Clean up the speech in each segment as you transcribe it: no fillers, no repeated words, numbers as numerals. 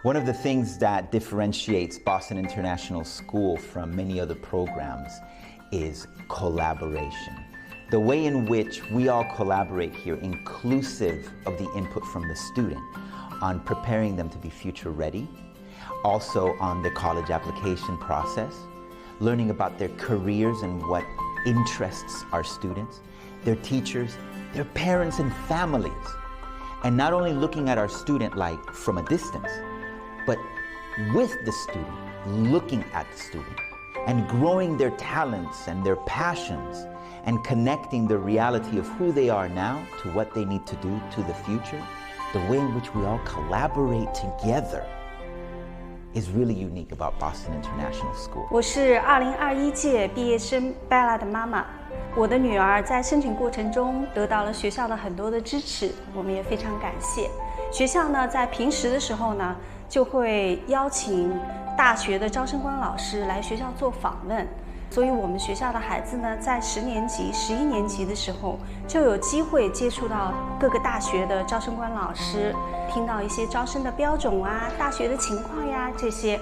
One of the things that differentiates Boston International School from many other programs is collaboration. The way in which we all collaborate here, inclusive of the input from the student, on preparing them to be future ready, also on the college application process, learning about their careers and what interests our students, their teachers, their parents and families. And not only looking at our student like from a distance, but with the student, looking at the student, and growing their talents and their passions, and connecting the reality of who they are now to what they need to do to the future. The way in which we all collaborate together is really unique about Boston International School. 我是2021届毕业生 Bella 的妈妈。我的女儿在申请过程中得到了学校的很多的支持，我们也非常感谢。学校呢，在平时的时候呢，就会邀请大学的招生官老师来学校做访问。所以我们学校的孩子呢，在10年级、11年级的时候，就有机会接触到各个大学的招生官老师，听到一些招生的标准啊、大学的情况呀这些。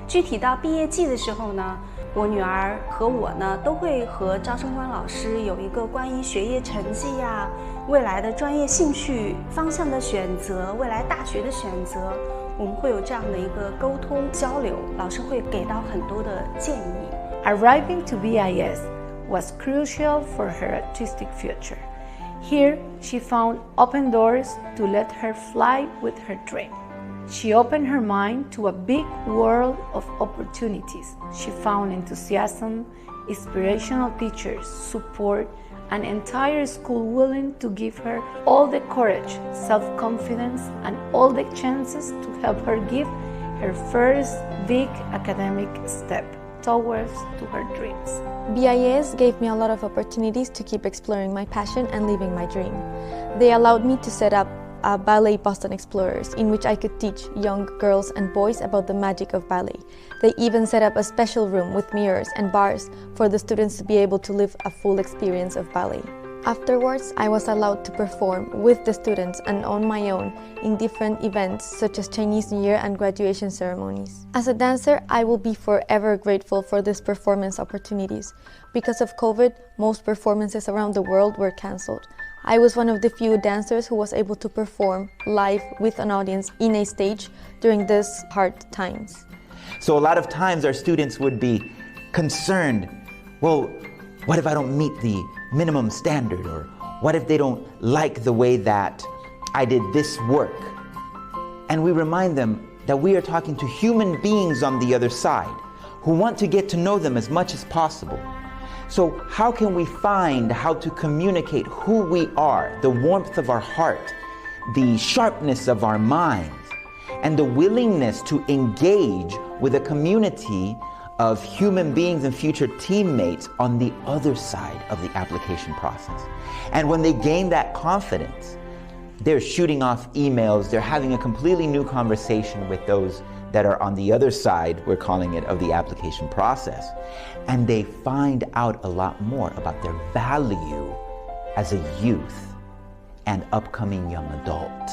具体到毕业季的时候呢，我女儿和我呢，都会和招生官老师有一个关于学业成绩呀、未来的专业兴趣方向的选择、未来大学的选择，我们会有这样的一个沟通交流，老师会给到很多的建议。Arriving to BIS was crucial for her artistic future. Here, she found open doors to let her fly with her dream. She opened her mind to a big world of opportunities. She found enthusiasm, inspirational teachers, support, an entire school willing to give her all the courage, self-confidence, and all the chances to help her give her first big academic step towards to her dreams. BIS gave me a lot of opportunities to keep exploring my passion and living my dream. They allowed me to set up a ballet Boston Explorers in which I could teach young girls and boys about the magic of ballet. They even set up a special room with mirrors and bars for the students to be able to live a full experience of ballet. Afterwards, I was allowed to perform with the students and on my own in different events such as Chinese New Year and graduation ceremonies. As a dancer, I will be forever grateful for these performance opportunities. Because of COVID, most performances around the world were cancelled. I was one of the few dancers who was able to perform live with an audience in a stage during these hard times. So a lot of times our students would be concerned, well, what if I don't meet the minimum standard? Or what if they don't like the way that I did this work? And we remind them that we are talking to human beings on the other side who want to get to know them as much as possible. So how can we find how to communicate who we are, the warmth of our heart, the sharpness of our minds, and the willingness to engage with a community of human beings and future teammates on the other side of the application process? And when they gain that confidence, they're shooting off emails, they're having a completely new conversation with those that are on the other side, we're calling it, of the application process. And they find out a lot more about their value as a youth and upcoming young adult.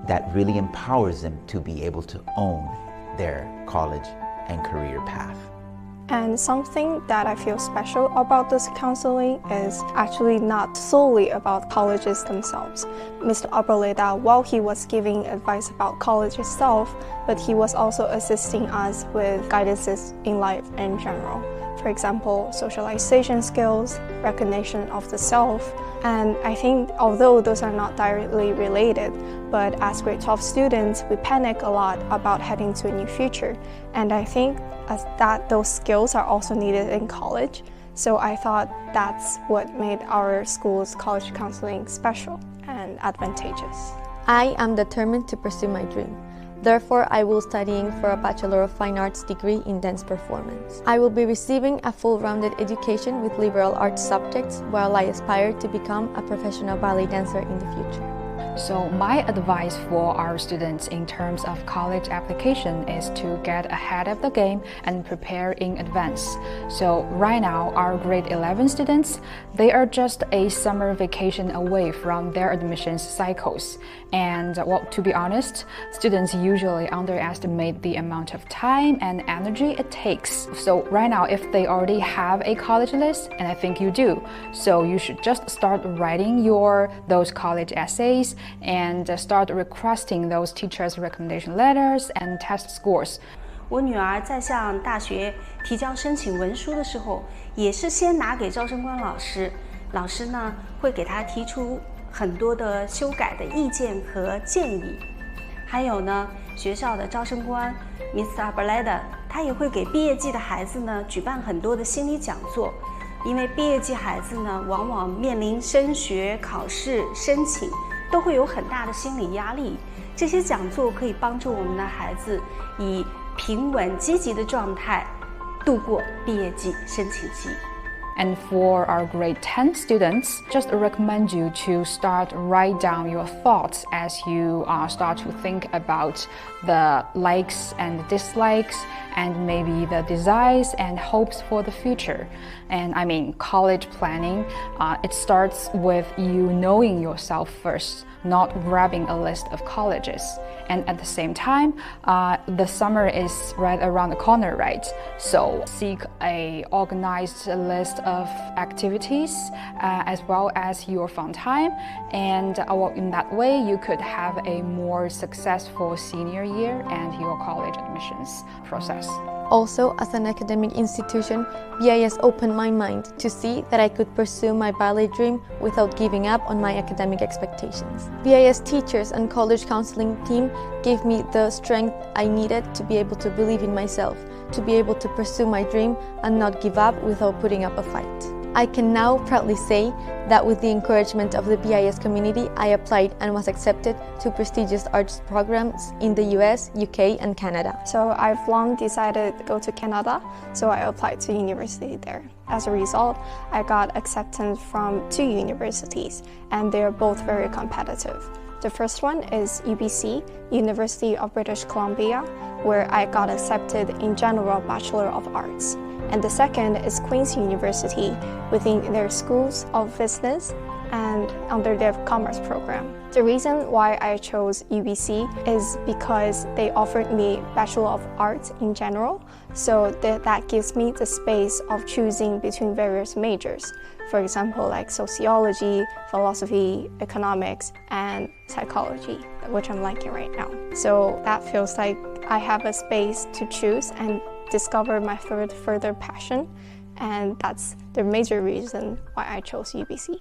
That really empowers them to be able to own their college and career path. And something that I feel special about this counseling is actually not solely about colleges themselves. Mr. Abroleda, while he was giving advice about college itself, but he was also assisting us with guidances in life in general. For example, socialization skills, recognition of the self, and I think although those are not directly related, but as grade 12 students, we panic a lot about heading to a new future. And I think that those skills are also needed in college. So I thought that's what made our school's college counseling special and advantageous. I am determined to pursue my dream. Therefore, I will studying for a Bachelor of Fine Arts degree in dance performance. I will be receiving a full-rounded education with liberal arts subjects while I aspire to become a professional ballet dancer in the future. So my advice for our students in terms of college application is to get ahead of the game and prepare in advance. So right now, our grade 11 students, they are just a summer vacation away from their admissions cycles. And well, to be honest, students usually underestimate the amount of time and energy it takes. So right now, if they already have a college list, and I think you do, so you should just start writing those college essays and start requesting those teachers' recommendation letters and test scores. 我女儿在向大学提交申请文书的时候，也是先拿给招生官老师，老师呢会给她提出很多的修改的意见和建议。还有呢，学校的招生官 Mr. Abraleda 他也会给毕业季的孩子呢举办很多的心理讲座。因为毕业季孩子呢，往往面临升学、考试、申请，都会有很大的心理压力。这些讲座可以帮助我们的孩子以平稳、积极的状态度过毕业季、申请季。And for our grade 10 students, just recommend you to start write down your thoughts as you start to think about the likes and dislikes and maybe the desires and hopes for the future. And I mean, college planning, it starts with you knowing yourself first, not grabbing a list of colleges. And at the same time, the summer is right around the corner, right? So seek a organized list of activities as well as your fun time. And in that way, you could have a more successful senior year and your college admissions process. Also, as an academic institution, BIS opened my mind to see that I could pursue my ballet dream without giving up on my academic expectations. BIS teachers and college counseling team gave me the strength I needed to be able to believe in myself, to be able to pursue my dream and not give up without putting up a fight. I can now proudly say that with the encouragement of the BIS community, I applied and was accepted to prestigious arts programs in the US, UK and Canada. So I've long decided to go to Canada, so I applied to university there. As a result, I got acceptance from 2 universities, and they're both very competitive. The first one is UBC, University of British Columbia, where I got accepted in General Bachelor of Arts. And the second is Queen's University within their schools of business and under their commerce program. The reason why I chose UBC is because they offered me Bachelor of Arts in general, so that gives me the space of choosing between various majors. For example, like sociology, philosophy, economics, and psychology, which I'm liking right now. So that feels like I have a space to choose and discover my further passion, and that's the major reason why I chose UBC.